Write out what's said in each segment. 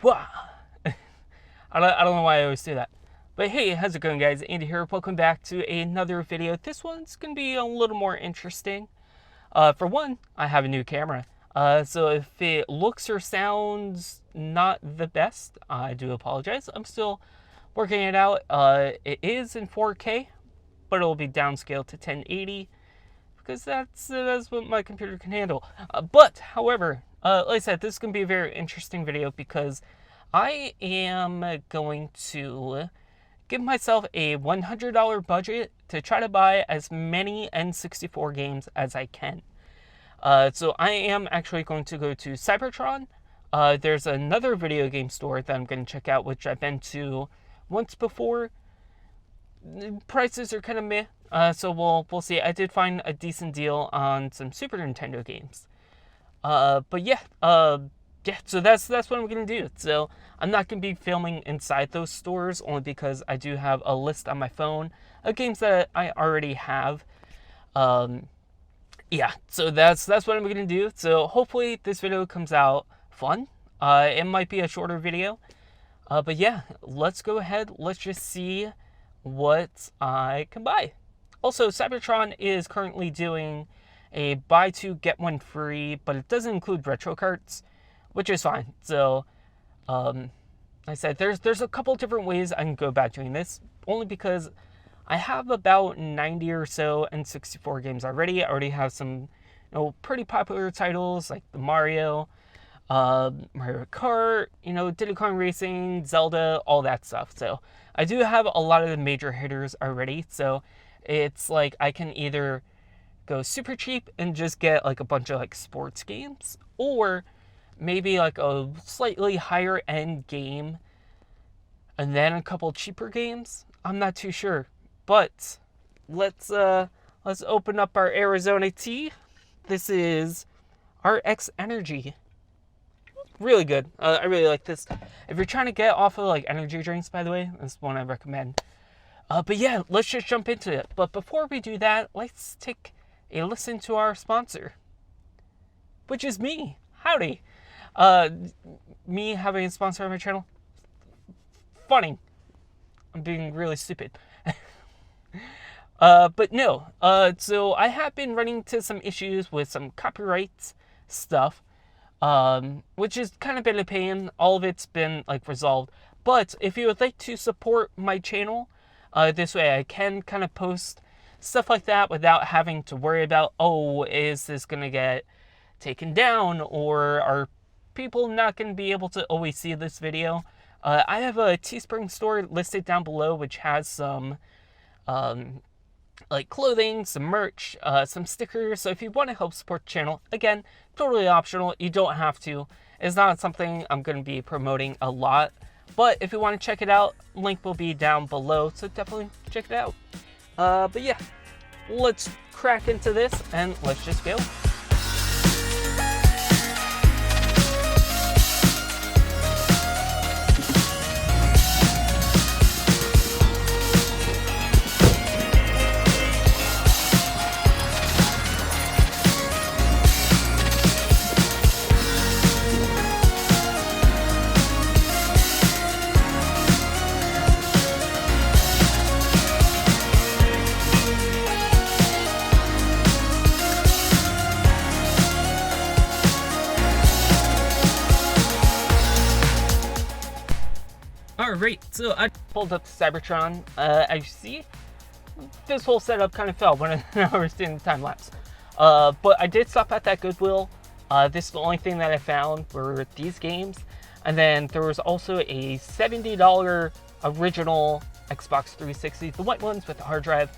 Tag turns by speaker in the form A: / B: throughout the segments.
A: Wow. I don't know why I always do that. But hey, how's it going, guys? Andy here. Welcome back to another video. This one's going to be a little more interesting. For one, I have a new camera. So if it looks or sounds not the best, I do apologize. I'm still working it out. It is in 4K, but it will be downscaled to 1080 because that's what my computer can handle. But, however, like I said, this is going to be a very interesting video because I am going to give myself a $100 budget to try to buy as many N64 games as I can. So I am actually going to go to Cybertron. There's another video game store that I'm going to check out, which I've been to once before. The prices are kind of meh, so we'll see. I did find a decent deal on some Super Nintendo games. But yeah, so that's what I'm gonna do. So I'm not gonna be filming inside those stores only because I do have a list on my phone of games that I already have. Yeah, so that's what I'm gonna do. So hopefully this video comes out fun. It might be a shorter video, but yeah, let's go ahead. Let's just see what I can buy. Also, Cybertron is currently doing a buy two get one free, but it doesn't include retro carts, which is fine. So like I said, there's a couple different ways I can go about doing this, only because I have about 90 or so N64 games already. I already have some pretty popular titles like the Mario Kart, Diddy Kong Racing, Zelda, all that stuff. So I do have a lot of the major hitters already. So it's like I can either go super cheap and just get like a bunch of like sports games, or maybe like a slightly higher end game and then a couple cheaper games. I'm not too sure, but let's open up our Arizona tea. This is RX Energy. Really good. I really like this. If you're trying to get off of like energy drinks, by the way, that's one I recommend. But yeah, let's just jump into it. But before we do that, let's take a listen to our sponsor, which is me. Howdy. Me having a sponsor on my channel. Funny. I'm being really stupid. But no. So I have been running into some issues with some copyright stuff. Which has kind of been a pain. All of it's been like resolved. But if you would like to support my channel, this way I can kind of post stuff like that without having to worry about, oh, is this going to get taken down, or are people not going to be able to always see this video? I have a Teespring store listed down below, which has some like clothing, some merch, some stickers. So if you want to help support the channel, again, totally optional. You don't have to. It's not something I'm going to be promoting a lot. But if you want to check it out, link will be down below. So definitely check it out. But yeah, let's crack into this and let's just go. Alright, so I pulled up Cybertron. As you see, this whole setup kind of fell when I was doing the time lapse. But I did stop at that Goodwill. This is the only thing that I found were these games. And then there was also a $70 original Xbox 360, the white ones with the hard drive.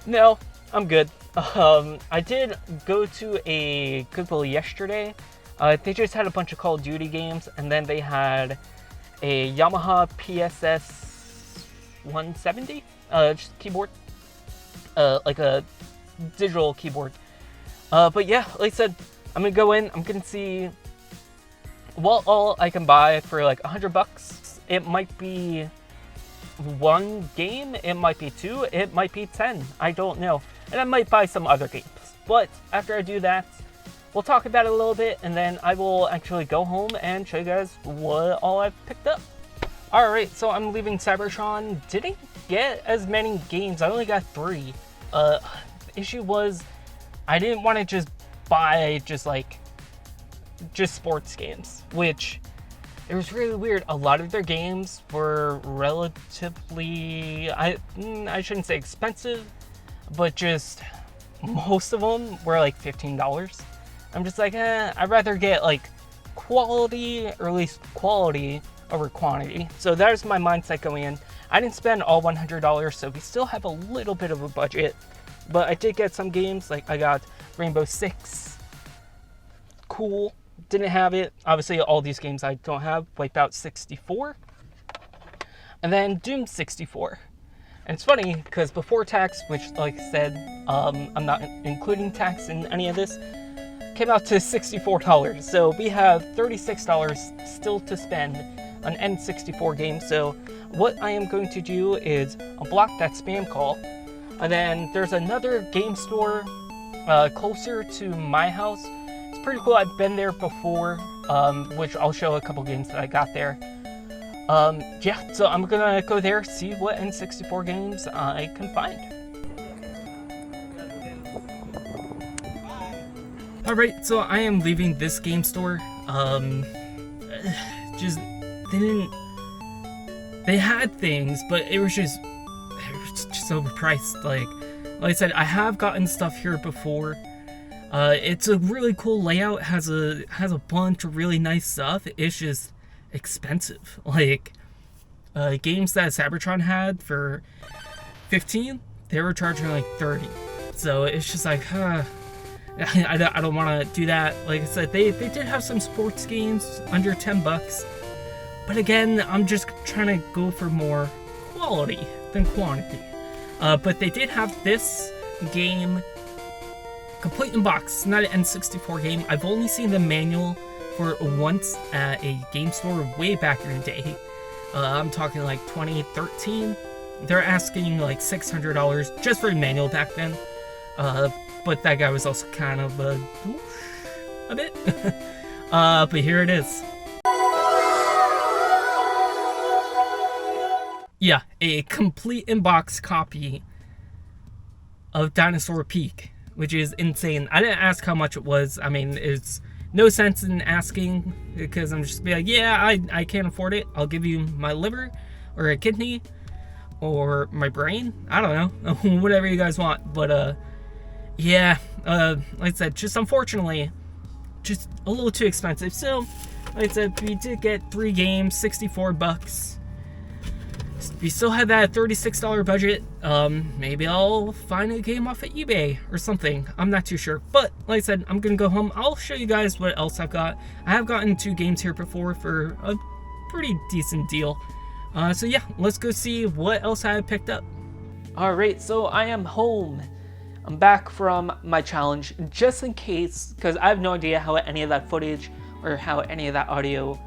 A: No, I'm good. I did go to a Goodwill yesterday. They just had a bunch of Call of Duty games, and then they had a Yamaha PSS 170 just keyboard, like a digital keyboard. But yeah, like I said, I'm gonna go in. I'm gonna see what all I can buy for like $100. It might be one game, it might be two, it might be 10. I don't know, and I might buy some other games. But after I do that, we'll talk about it a little bit, and then I will actually go home and show you guys what all I've picked up. Alright, so I'm leaving Cybertron. Didn't get as many games. I only got 3. The issue was I didn't want to just buy just sports games, which it was really weird. A lot of their games were relatively, I shouldn't say expensive, but just most of them were like $15. I'm just like, I'd rather get like quality, or at least quality over quantity. So there's my mindset going in. I didn't spend all $100, so we still have a little bit of a budget, but I did get some games. Like I got Rainbow Six, cool. Didn't have it. Obviously all these games I don't have. Wipeout 64, and then Doom 64. And it's funny because before tax, which like I said, I'm not including tax in any of this, came out to $64. So we have $36 still to spend on N64 games. So what I am going to do is I'll block that spam call, and then there's another game store closer to my house. It's pretty cool. I've been there before, which I'll show a couple games that I got there. Yeah, so I'm gonna go there, see what N64 games I can find. Alright, so I am leaving this game store. They had things, but it was just overpriced. Like I said, I have gotten stuff here before. It's a really cool layout, has a bunch of really nice stuff. It's just expensive. Like games that Cybertron had for $15, they were charging like $30. So it's just like, I don't want to do that. Like I said, they did have some sports games under $10, but again, I'm just trying to go for more quality than quantity. But they did have this game complete in box, not an N64 game. I've only seen the manual for it once at a game store way back in the day. I'm talking like 2013. They're asking like $600 just for a manual back then. But that guy was also kind of a bit. But here it is. Yeah, a complete in-box copy of Dinosaur Peak, which is insane. I didn't ask how much it was. I mean, it's no sense in asking, because I'm just be like, yeah, I can't afford it. I'll give you my liver or a kidney or my brain. I don't know, whatever you guys want. But yeah, like I said, just unfortunately, just a little too expensive. So, like I said, we did get 3 games, $64. We still had that $36 budget. Maybe I'll find a game off of eBay or something. I'm not too sure. But like I said, I'm gonna go home. I'll show you guys what else I've got. I have gotten 2 games here before for a pretty decent deal. So yeah, let's go see what else I have picked up. Alright, so I am home. I'm back from my challenge, just in case, because I have no idea how any of that footage or how any of that audio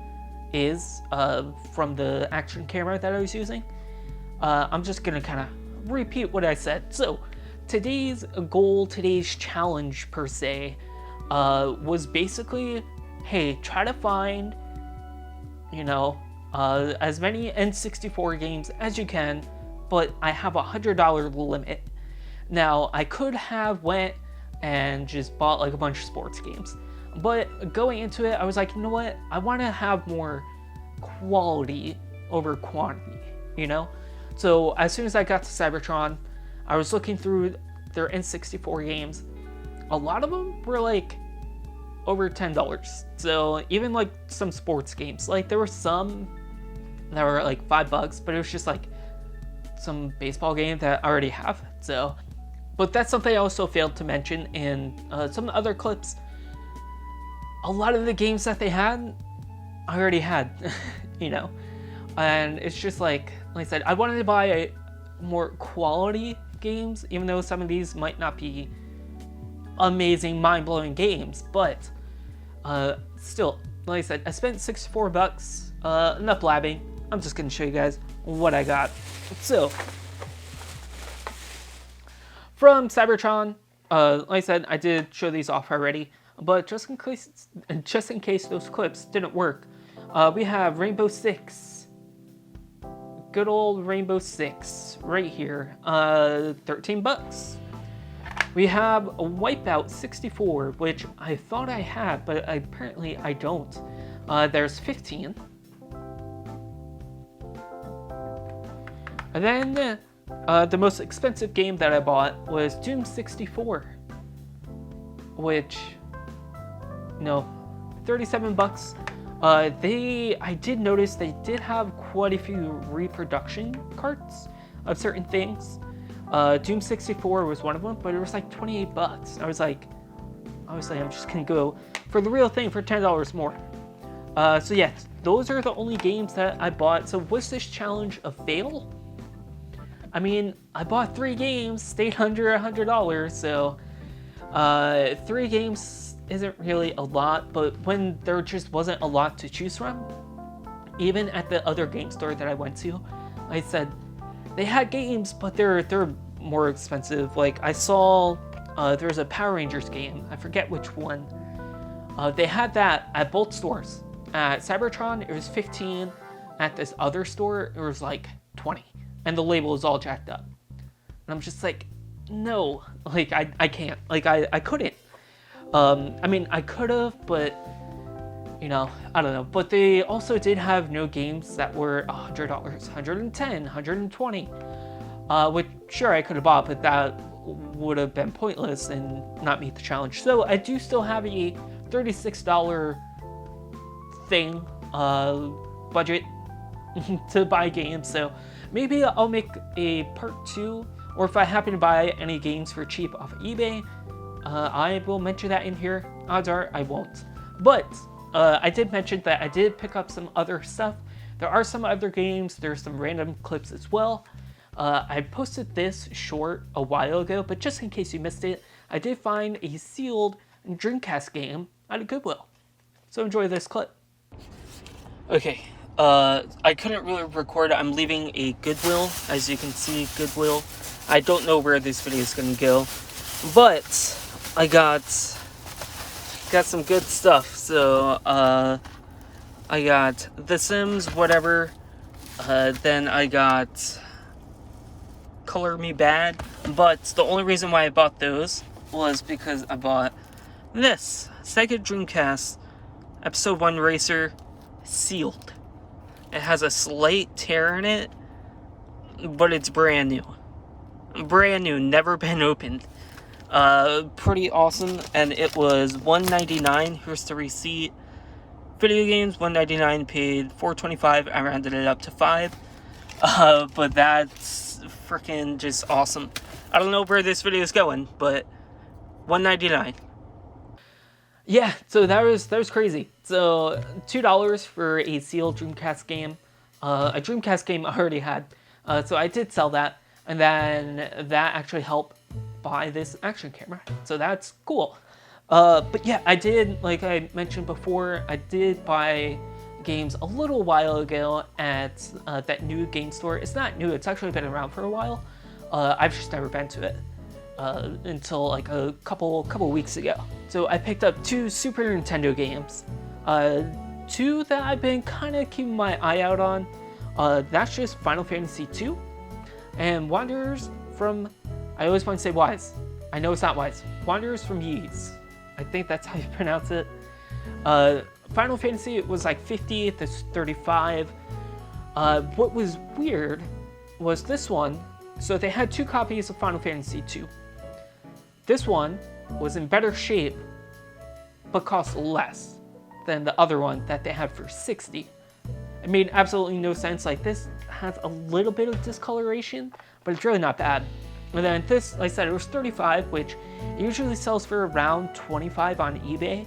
A: is from the action camera that I was using. I'm just gonna kind of repeat what I said. So today's goal, today's challenge per se, was basically, hey, try to find, as many N64 games as you can, but I have a $100 limit. Now I could have went and just bought like a bunch of sports games, but going into it, I was like, you know what? I want to have more quality over quantity, So as soon as I got to Cybertron, I was looking through their N64 games. A lot of them were like over $10. So even like some sports games, like there were some that were like $5, but it was just like some baseball game that I already have. So, but that's something I also failed to mention in some other clips. A lot of the games that they had, I already had, and it's just like I said, I wanted to buy more quality games, even though some of these might not be amazing, mind-blowing games, but still, like I said, I spent $64. Enough blabbing. I'm just gonna show you guys what I got. So, from Cybertron, like I said, I did show these off already. But just in case those clips didn't work, we have Rainbow Six. Good old Rainbow Six right here. 13 bucks. We have a Wipeout 64, which I thought I had, but apparently I don't. There's 15. And then the most expensive game that I bought was Doom 64, which, 37 bucks. I did notice they did have quite a few reproduction carts of certain things. Doom 64 was one of them, but it was like 28 bucks. I was like, obviously I'm just gonna go for the real thing for $10 more. So yeah, those are the only games that I bought. So was this challenge a fail? I mean, I bought 3 games, stayed under $100, so 3 games isn't really a lot, but when there just wasn't a lot to choose from, even at the other game store that I went to, I said, they had games, but they're more expensive. Like, I saw there's a Power Rangers game, I forget which one. They had that at both stores. At Cybertron, it was 15. At this other store, it was like 20. And the label is all jacked up. And I'm just like, no, like, I can't. Like, I couldn't. I mean, I could have, but, I don't know. But they also did have no games that were $100, $110, $120. Which, sure, I could have bought, but that would have been pointless and not meet the challenge. So I do still have a $36 thing, budget to buy games. So maybe I'll make a part 2, or if I happen to buy any games for cheap off of eBay, I will mention that in here. Odds are I won't. But I did mention that I did pick up some other stuff. There are some other games. There's some random clips as well. I posted this short a while ago, but just in case you missed it, I did find a sealed Dreamcast game at a Goodwill. So enjoy this clip. Okay, I couldn't really record. I'm leaving a Goodwill. As you can see, Goodwill. I don't know where this video is going to go, but I got some good stuff. So, I got The Sims, whatever. Then I got Color Me Bad. But the only reason why I bought those was because I bought this Sega Dreamcast Episode 1 Racer sealed. It has a slight tear in it, but it's brand new. Brand new, never been opened. Pretty awesome, and it was $1.99. Here's the receipt. Video games, $1.99, paid $4.25. I rounded it up to $5. But that's freaking just awesome. I don't know where this video is going, but $1.99. Yeah, so that was crazy. So $2 for a sealed Dreamcast game. A Dreamcast game I already had. So I did sell that, and then that actually helped buy this action camera. So that's cool. But yeah, I did, like I mentioned before, I did buy games a little while ago at that new game store. It's not new, it's actually been around for a while. I've just never been to it until like a couple weeks ago. So I picked up 2 Super Nintendo games. 2 that I've been kind of keeping my eye out on. That's just Final Fantasy II and Wanderers from, I always want to say Wise. I know it's not Wise. Wanderers from Ys. I think that's how you pronounce it. Final Fantasy was like 50, this 35. What was weird was this one. So they had 2 copies of Final Fantasy II. This one was in better shape, but cost less than the other one that they had for 60. It made absolutely no sense. Like, this has a little bit of discoloration, but it's really not bad. And then this, like I said, it was 35, which usually sells for around 25 on eBay.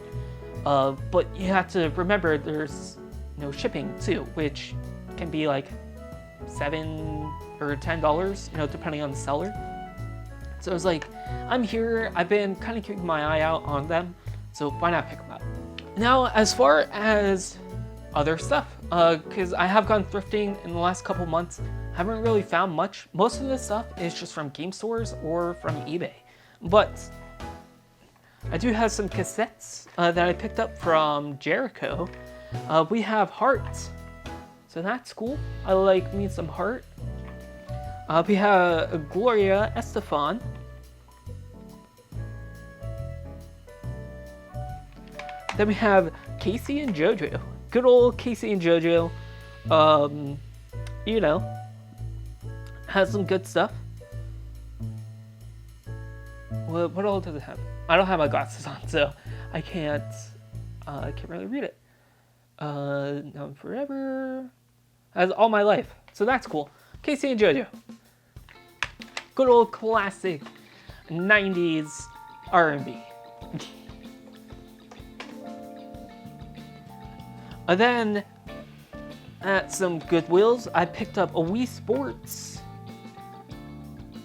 A: But you have to remember there's no shipping too, which can be like $7 or $10, depending on the seller. So I was like, I'm here, I've been kind of keeping my eye out on them, so why not pick them up? Now, as far as other stuff, because I have gone thrifting in the last couple months, haven't really found much. Most of this stuff is just from game stores or from eBay. But I do have some cassettes that I picked up from Jericho. We have Hearts, so that's cool. I like me some Heart. We have Gloria Estefan. Then we have Casey and JoJo. Good old Casey and JoJo. You know, has some good stuff. What all does it have? I don't have my glasses on, so I can't really read it. Now Forever has All My Life, so that's cool. Casey and JoJo. Good old classic 90s R&B. And then at some Goodwills, I picked up a Wii Sports.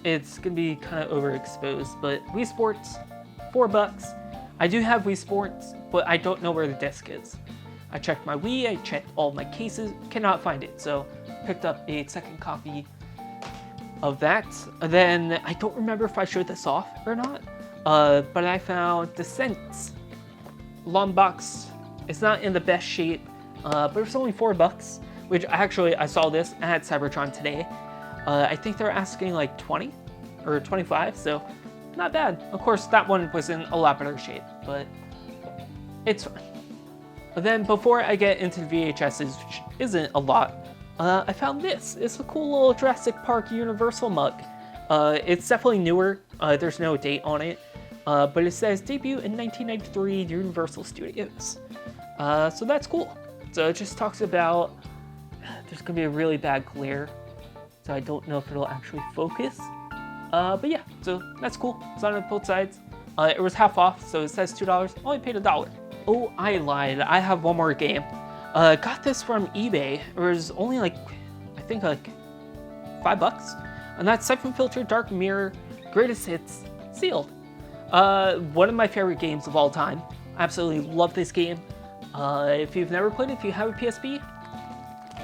A: It's gonna be kind of overexposed, but Wii Sports, $4. I do have Wii Sports, but I don't know where the disc is. I checked my Wii, I checked all my cases, cannot find it, so picked up a second copy of that. And then I don't remember if I showed this off or not, but I found Descent long box. It's not in the best shape, but it's only $4, which I saw this at Cybertron today. I think they're asking like 20 or 25, so not bad. Of course, that one was in a lot better shape, but it's fine. Then before I get into VHSs, which isn't a lot, I found this. It's a cool little Jurassic Park Universal mug. It's definitely newer. There's no date on it, but it says debut in 1993 Universal Studios. So that's cool. So it just talks about there's gonna be a really bad glare, so I don't know if it'll actually focus. But yeah, so that's cool. It's on both sides. It was half off, so it says $2. Only paid $1. Oh, I lied. I have one more game. Got this from eBay. It was only like, I think like $5. And that's Siphon Filter Dark Mirror Greatest Hits Sealed. One of my favorite games of all time. Absolutely love this game. If you've never played it, if you have a PSP,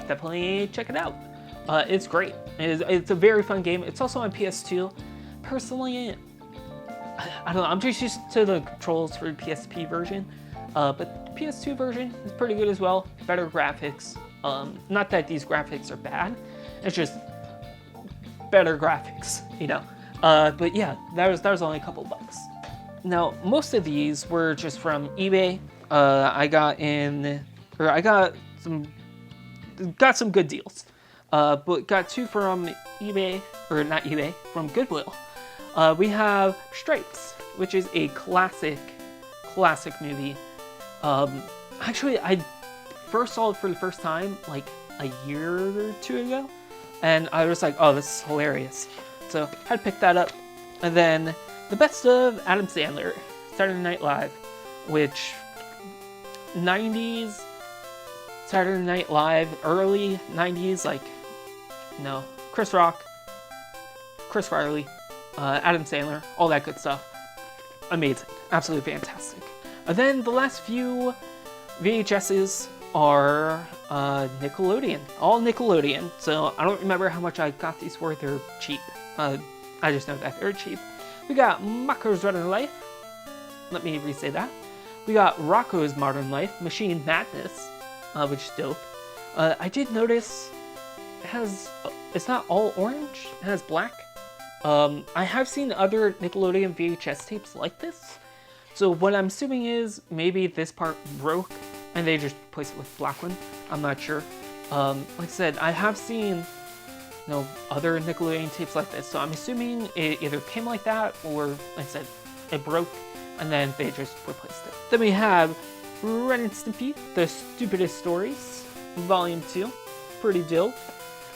A: definitely check it out. It's great. It's a very fun game. It's also on PS2. Personally, I don't know, I'm just used to the controls for the PSP version. But the PS2 version is pretty good as well. Better graphics. Not that these graphics are bad. It's just better graphics, you know. But yeah, that was only a couple bucks. Now, most of these were just from eBay. I got some good deals. But got two from eBay, or not eBay, from Goodwill. We have Stripes, which is a classic movie. Actually, I first saw it for the first time like a year or two ago, and I was like, oh, this is hilarious. So I had to pick that up. And then the best of Adam Sandler, Saturday Night Live, which 90s Saturday Night Live, early 90s, like, no, Chris Rock, Chris Farley, Adam Sandler, all that good stuff. Amazing. Absolutely fantastic. And then the last few VHSs are Nickelodeon. All Nickelodeon. So I don't remember how much I got these for. They're cheap. I just know that they're cheap. We got Mako's Modern Life. Let me re-say that. We got Rocco's Modern Life, Machine Madness, which is dope. I did notice it's not all orange, it has black. I have seen other Nickelodeon VHS tapes like this. So what I'm assuming is maybe this part broke and they just replaced it with black one. I'm not sure. Like I said, I have seen other Nickelodeon tapes like this, so I'm assuming it either came like that or, like I said, it broke and then they just replaced it. Then we have Ren and Stimpy, The Stupidest Stories, Volume 2. Pretty dope.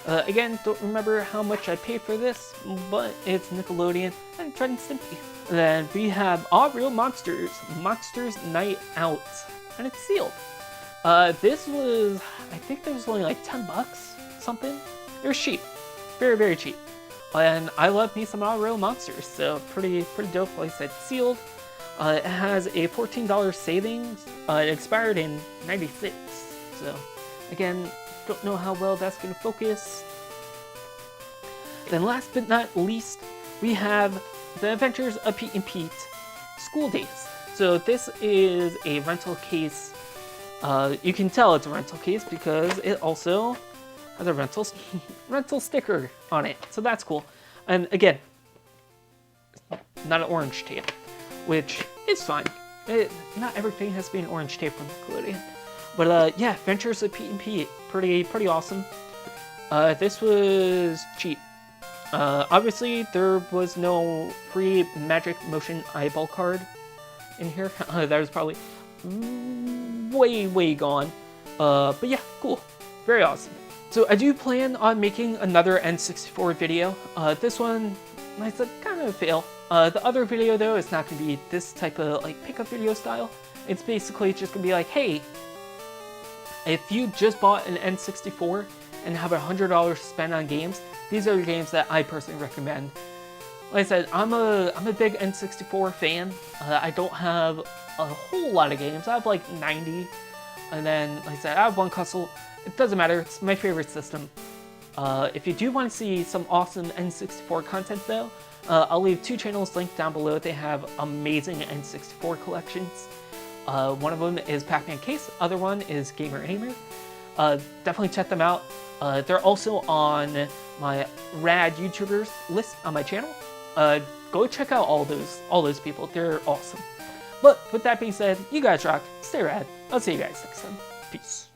A: Again, don't remember how much I paid for this, but it's Nickelodeon and Ren and Stimpy. Then we have All Real Monsters, Monsters Night Out, and it's sealed. This was, I think there was only like $10, something. It was cheap, very, very cheap. And I love me some All Real Monsters, so pretty dope. Like I said, sealed. It has a $14 savings. It expired in '96, so again, don't know how well that's gonna focus. Then last but not least, we have The Adventures of Pete and Pete School Days. So this is a rental case. You can tell it's a rental case because it also has a rental sticker on it. So that's cool. And again, not an orange tape, which is fine. Not everything has to be an orange tape from Nickelodeon. But yeah, Adventures of Pete and Pete, pretty awesome. This was cheap. Obviously, there was no free Magic Motion eyeball card in here. That was probably way gone. But yeah, cool. Very awesome. So I do plan on making another N64 video. This one, like I said, kind of a fail. The other video though is not going to be this type of like pickup video style. It's basically just going to be like, hey, if you just bought an N64 and have $100 to spend on games, these are the games that I personally recommend. Like I said, I'm a big N64 fan. I don't have a whole lot of games. I have like 90. And then, like I said, I have one console. It doesn't matter. It's my favorite system. If you do want to see some awesome N64 content though, I'll leave 2 channels linked down below. They have amazing N64 collections. One of them is Pac-Man Case. Other one is Gamer Aimer. Definitely check them out. They're also on my rad YouTubers list on my channel. Go check out all those people. They're awesome. But with that being said, you guys rock. Stay rad. I'll see you guys next time. Peace.